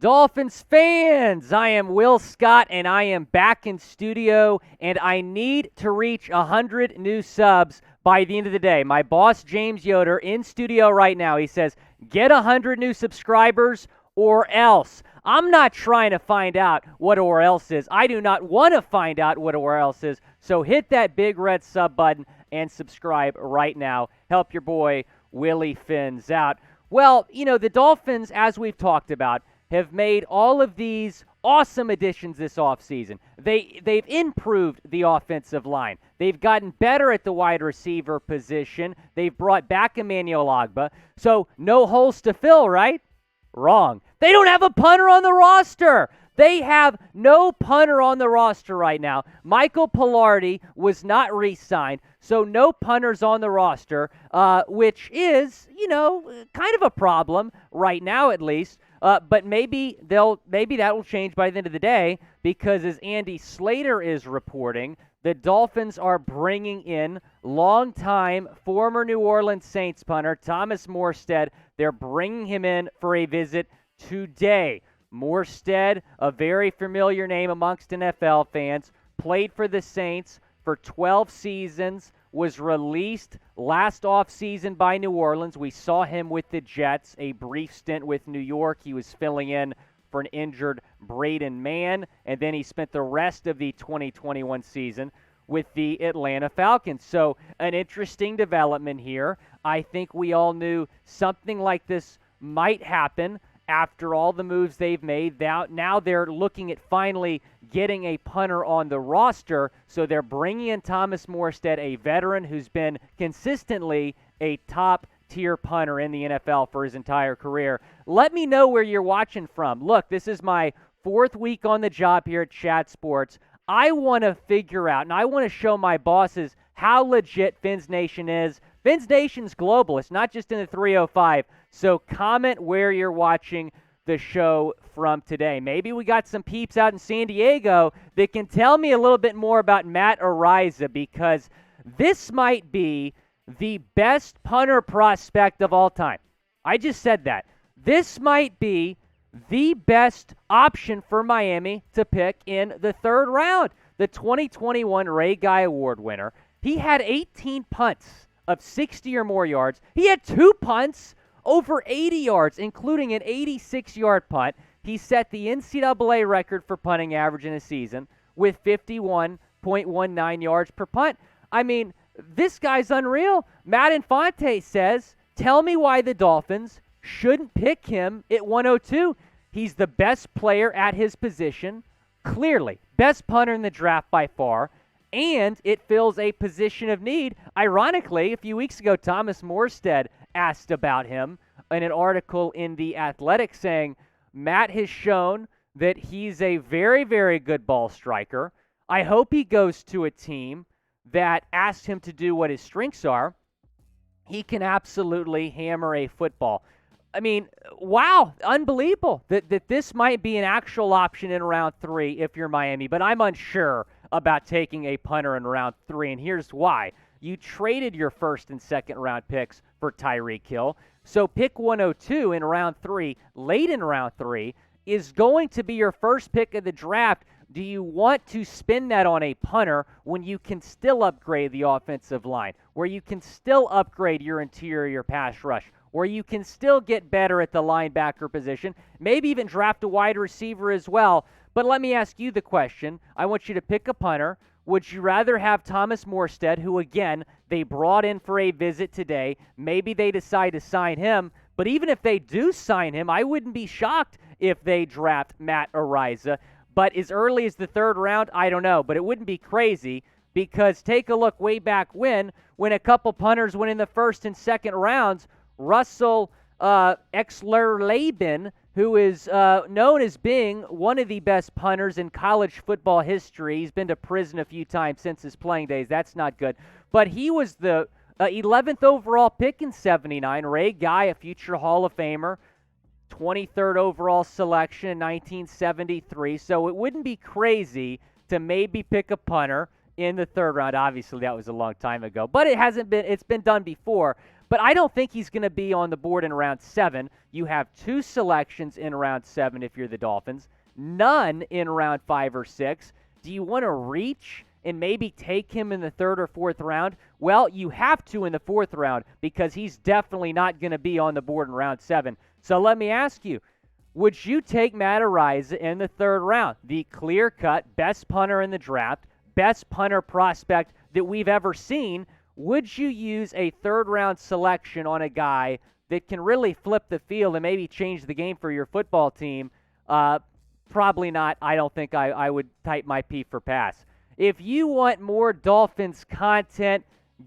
Dolphins fans, I am Will Scott, and I am back in studio, and I need to reach 100 new subs by the end of the day. My boss, James Yoder, in studio right now, he says, get 100 new subscribers or else. I'm not trying to find out what or else is. I do not want to find out what or else is, so hit that big red sub button and subscribe right now. Help your boy Willie Fins out. Well, you know, the Dolphins, as we've talked about, have made all of these awesome additions this offseason. They've improved the offensive line. They've gotten better at the wide receiver position. They've brought back Emmanuel Ogbah. So no holes to fill, right? Wrong. They don't have a punter on the roster. They have no punter on the roster right now. Michael Palardy was not re-signed, so no punters on the roster, which is, you know, kind of a problem right now at least. But maybe that will change by the end of the day, because as Andy Slater is reporting, the Dolphins are bringing in longtime former New Orleans Saints punter Thomas Morstead. They're bringing him in for a visit today. Morstead, a very familiar name amongst NFL fans, played for the Saints for 12 seasons, was released last offseason by New Orleans. We saw him with the Jets, a brief stint with New York. He was filling in for an injured Braden Mann, and then he spent the rest of the 2021 season with the Atlanta Falcons. So an interesting development here. I think we all knew something like this might happen after all the moves they've made. Now they're looking at finally getting a punter on the roster, so they're bringing in Thomas Morstead, a veteran who's been consistently a top-tier punter in the NFL for his entire career. Let me know where you're watching from. Look, this is my 4th week on the job here at Chat Sports. I want to figure out, and I want to show my bosses how legit Fins Nation is. Fins Nation's global. It's not just in the 305. So comment where you're watching the show from today. Maybe we got some peeps out in San Diego that can tell me a little bit more about Matt Araiza, because this might be the best punter prospect of all time. I just said that. This might be the best option for Miami to pick in the 3rd round. The 2021 Ray Guy Award winner. He had 18 punts of 60 or more yards. He had 2 punts over 80 yards, including an 86-yard punt. He set the NCAA record for punting average in a season with 51.19 yards per punt. I mean, this guy's unreal. Matt Infante says, tell me why the Dolphins shouldn't pick him at 102. He's the best player at his position, clearly. Best punter in the draft by far. And it fills a position of need. Ironically, a few weeks ago, Thomas Morstead asked about him in an article in The Athletic, saying Matt has shown that he's a very, very good ball striker. I hope he goes to a team that asks him to do what his strengths are. He can absolutely hammer a football. I mean, wow, unbelievable that this might be an actual option in round 3 if you're Miami, but I'm unsure about taking a punter in round 3, and here's why. You traded your 1st and 2nd round picks for Tyreek Hill, so pick 102 in round 3, late in round 3, is going to be your first pick of the draft. Do you want to spend that on a punter when you can still upgrade the offensive line, where you can still upgrade your interior pass rush, where you can still get better at the linebacker position, maybe even draft a wide receiver as well? But let me ask you the question. I want you to pick a punter. Would you rather have Thomas Morstead, who, again, they brought in for a visit today? Maybe they decide to sign him. But even if they do sign him, I wouldn't be shocked if they draft Matt Araiza. But as early as the 3rd round, I don't know. But it wouldn't be crazy, because take a look way back when a couple punters went in the 1st and 2nd rounds. Russell Exler-Laban, who is known as being one of the best punters in college football history. He's been to prison a few times since his playing days. That's not good. But he was the 11th overall pick in 79. Ray Guy, a future Hall of Famer, 23rd overall selection in 1973. So it wouldn't be crazy to maybe pick a punter in the 3rd round. Obviously, that was a long time ago. But it's been done before. But I don't think he's going to be on the board in round 7. You have 2 selections in round 7 if you're the Dolphins, none in round 5 or 6. Do you want to reach and maybe take him in the 3rd or 4th round? Well, you have to in the 4th round because he's definitely not going to be on the board in round 7. So let me ask you, would you take Matt Araiza in the 3rd round, the clear-cut best punter in the draft, best punter prospect that we've ever seen? Would you use a 3rd-round selection on a guy that can really flip the field and maybe change the game for your football team? Probably not. I don't think I would type my P for pass. If you want more Dolphins content,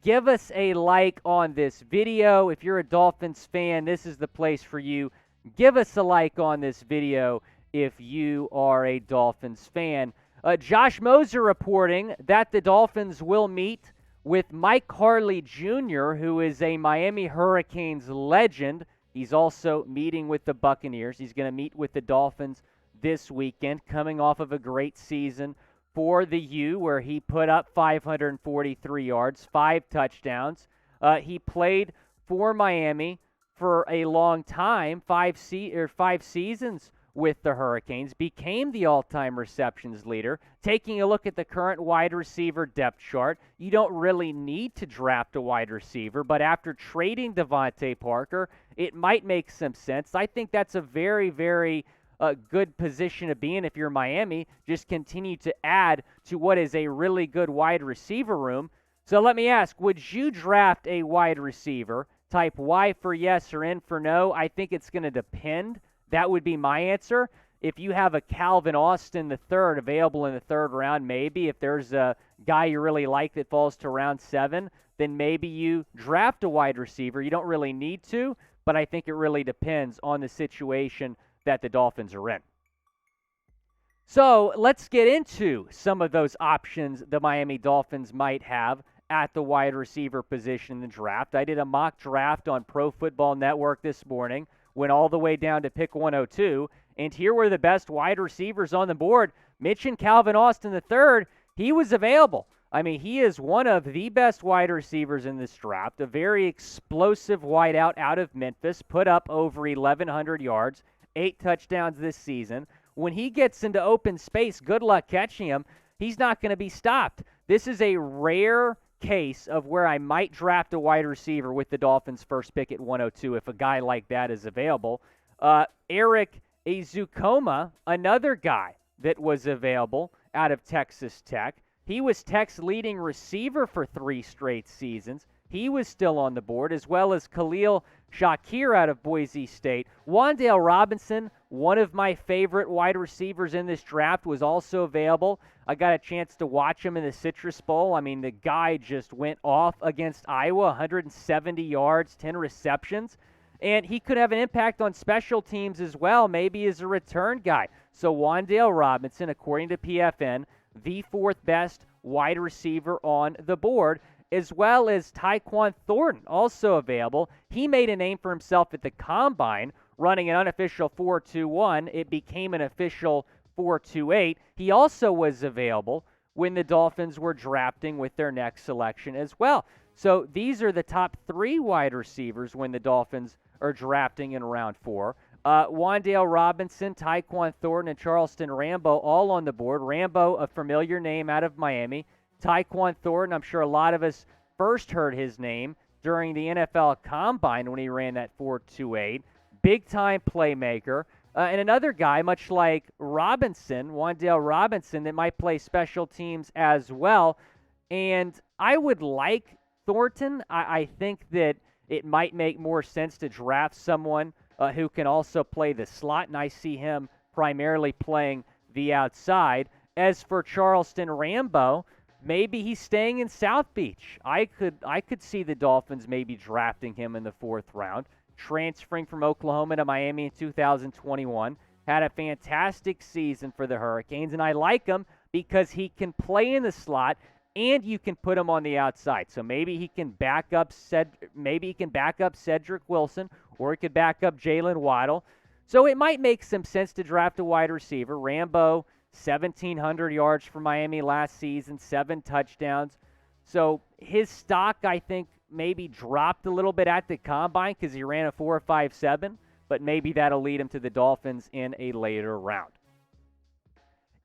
give us a like on this video. If you're a Dolphins fan, this is the place for you. Give us a like on this video if you are a Dolphins fan. Josh Moser reporting that the Dolphins will meet with Mike Harley Jr., who is a Miami Hurricanes legend. He's also meeting with the Buccaneers. He's going to meet with the Dolphins this weekend, coming off of a great season for the U, where he put up 543 yards, 5 touchdowns. He played for Miami for a long time, 5 seasons with the Hurricanes, became the all-time receptions leader. Taking a look at the current wide receiver depth chart, you don't really need to draft a wide receiver, but after trading DeVante Parker, it might make some sense. I think that's a very, very good position to be in if you're Miami. Just continue to add to what is a really good wide receiver room. So let me ask, would you draft a wide receiver? Type Y for yes or N for no. I think it's going to depend. That would be my answer. If you have a Calvin Austin III available in the 3rd round, maybe. If there's a guy you really like that falls to round 7, then maybe you draft a wide receiver. You don't really need to, but I think it really depends on the situation that the Dolphins are in. So let's get into some of those options the Miami Dolphins might have at the wide receiver position in the draft. I did a mock draft on Pro Football Network this morning, went all the way down to pick 102, and here were the best wide receivers on the board. Mentioned Calvin Austin III. He was available. I mean, he is one of the best wide receivers in this draft, a very explosive wideout out of Memphis, put up over 1,100 yards, 8 touchdowns this season. When he gets into open space, good luck catching him. He's not going to be stopped. This is a rare case of where I might draft a wide receiver with the Dolphins' first pick at 102 if a guy like that is available. Eric Ezukoma, another guy that was available out of Texas Tech. He was Tech's leading receiver for 3 straight seasons. He was still on the board, as well as Khalil Shakir out of Boise State. Wan'Dale Robinson, one of my favorite wide receivers in this draft, was also available. I got a chance to watch him in the Citrus Bowl. I mean, the guy just went off against Iowa, 170 yards, 10 receptions. And he could have an impact on special teams as well, maybe as a return guy. So Wan'Dale Robinson, according to PFN, the 4th best wide receiver on the board, as well as Tyquan Thornton, also available. He made a name for himself at the Combine, running an unofficial 4.21. It became an official 4.28. He also was available when the Dolphins were drafting with their next selection as well. So these are the top 3 wide receivers when the Dolphins are drafting in round 4. Wan'Dale Robinson, Tyquan Thornton, and Charleston Rambo all on the board. Rambo, a familiar name out of Miami. Tyquan Thornton, I'm sure a lot of us first heard his name during the NFL Combine when he ran that 4.28. Big-time playmaker. And another guy, much like Robinson, Wan'Dale Robinson, that might play special teams as well. And I would like Thornton. I think that it might make more sense to draft someone who can also play the slot, and I see him primarily playing the outside. As for Charleston Rambo, maybe he's staying in South Beach. I could see the Dolphins maybe drafting him in the 4th round, transferring from Oklahoma to Miami in 2021. Had a fantastic season for the Hurricanes, and I like him because he can play in the slot and you can put him on the outside. So maybe he can back up Cedric Wilson, or he could back up Jalen Waddle. So it might make some sense to draft a wide receiver. Rambo, 1,700 yards for Miami last season, 7 touchdowns. So his stock, I think, maybe dropped a little bit at the combine because he ran a 4.57, but maybe that'll lead him to the Dolphins in a later round.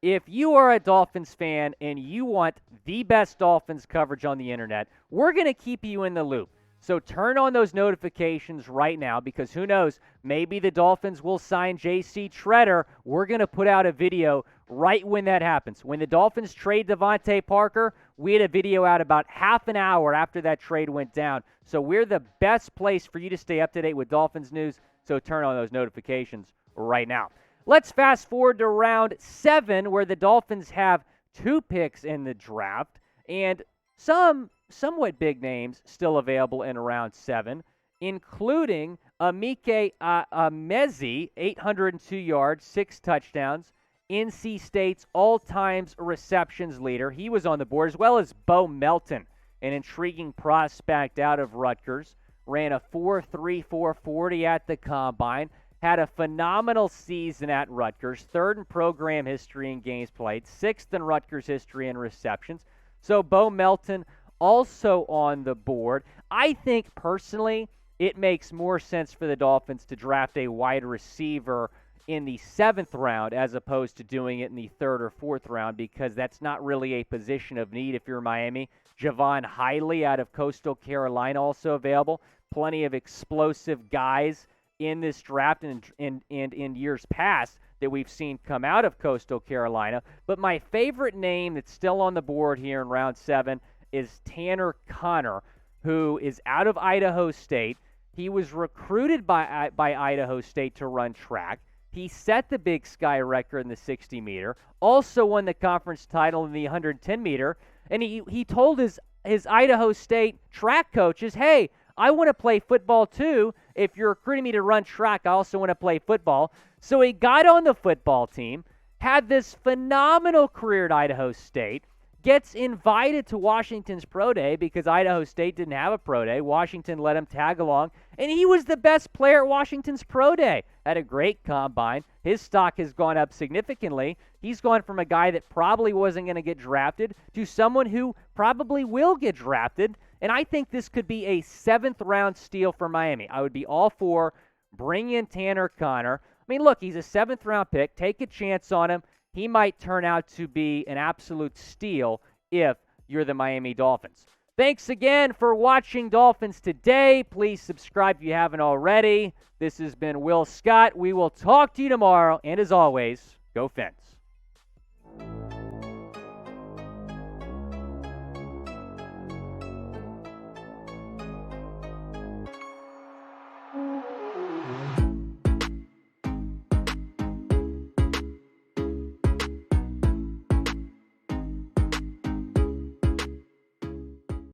If you are a Dolphins fan and you want the best Dolphins coverage on the internet, we're going to keep you in the loop. So turn on those notifications right now, because who knows, maybe the Dolphins will sign J.C. Tretter. We're going to put out a video right when that happens. When the Dolphins trade DeVante Parker, we had a video out about half an hour after that trade went down. So we're the best place for you to stay up to date with Dolphins news, so turn on those notifications right now. Let's fast forward to round 7, where the Dolphins have 2 picks in the draft, and some somewhat big names still available in round 7, including Emeka Emezi, 802 yards, 6 touchdowns, NC State's all-time receptions leader. He was on the board, as well as Bo Melton, an intriguing prospect out of Rutgers, ran a 4.3 4.40 at the combine, had a phenomenal season at Rutgers, 3rd in program history in games played, 6th in Rutgers history in receptions. So Bo Melton also on the board. I think personally it makes more sense for the Dolphins to draft a wide receiver in the 7th round as opposed to doing it in the 3rd or 4th round, because that's not really a position of need if you're Miami. Javon Hiley out of Coastal Carolina also available. Plenty of explosive guys in this draft and in years past that we've seen come out of Coastal Carolina. But my favorite name that's still on the board here in round 7 is Tanner Connor, who is out of Idaho State. He was recruited by Idaho State to run track. He set the Big Sky record in the 60-meter, also won the conference title in the 110-meter, and he told his Idaho State track coaches, hey, I want to play football too. If you're recruiting me to run track, I also want to play football. So he got on the football team, had this phenomenal career at Idaho State, gets invited to Washington's Pro Day because Idaho State didn't have a Pro Day. Washington let him tag along, and he was the best player at Washington's Pro Day. Had a great combine. His stock has gone up significantly. He's gone from a guy that probably wasn't going to get drafted to someone who probably will get drafted, and I think this could be a 7th-round steal for Miami. I would be all for bringing in Tanner Connor. I mean, look, he's a 7th-round pick. Take a chance on him. He might turn out to be an absolute steal if you're the Miami Dolphins. Thanks again for watching Dolphins Today. Please subscribe if you haven't already. This has been Will Scott. We will talk to you tomorrow. And as always, go Fins.